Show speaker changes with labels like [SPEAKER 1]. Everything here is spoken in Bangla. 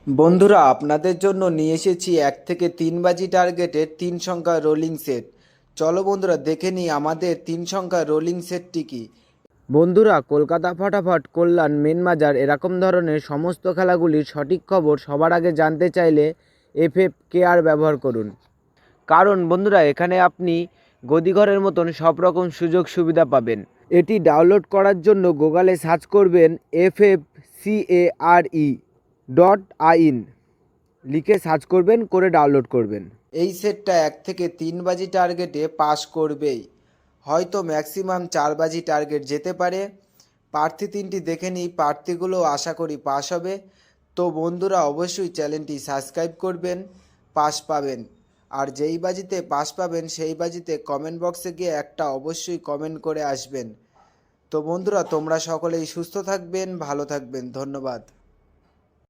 [SPEAKER 1] বন্ধুরা, আপনাদের জন্য নিয়ে এসেছি 1 থেকে 3 বাজি টার্গেটের 3 সংখ্যার রোলিং সেট। চলো বন্ধুরা, দেখে নিই আমাদের 3 সংখ্যার রোলিং সেটটি কি। বন্ধুরা, কলকাতা ফাটাফাট, কল্যাণ, মেন বাজার এরকম ধরনের সমস্ত খেলাগুলির সঠিক খবর সবার আগে জানতে চাইলে FFKR ব্যবহার করুন। কারণ বন্ধুরা, এখানে আপনি গদিঘরের মতন সব রকম সুযোগ সুবিধা পাবেন। এটি ডাউনলোড করার জন্য গুগলে সার্চ করবেন FFCARE.in, লিখে সার্চ করবেন, করে ডাউনলোড করবেন। এই সেটটা 1 থেকে 3 বাজি টার্গেটে পাস করবেই, হয়তো ম্যাক্সিমাম 4 বাজি টার্গেট যেতে পারে। প্রার্থী 3টি দেখে নিই, প্রার্থীগুলো আশা করি পাস হবে। তো বন্ধুরা, অবশ্যই চ্যানেলটি সাবস্ক্রাইব করবেন, পাস পাবেন। আর যেই বাজিতে পাস পাবেন সেই বাজিতে কমেন্ট বক্সে গিয়ে একটা অবশ্যই কমেন্ট করে আসবেন। তো বন্ধুরা, তোমরা সকলেই সুস্থ থাকবেন, ভালো থাকবেন, ধন্যবাদ।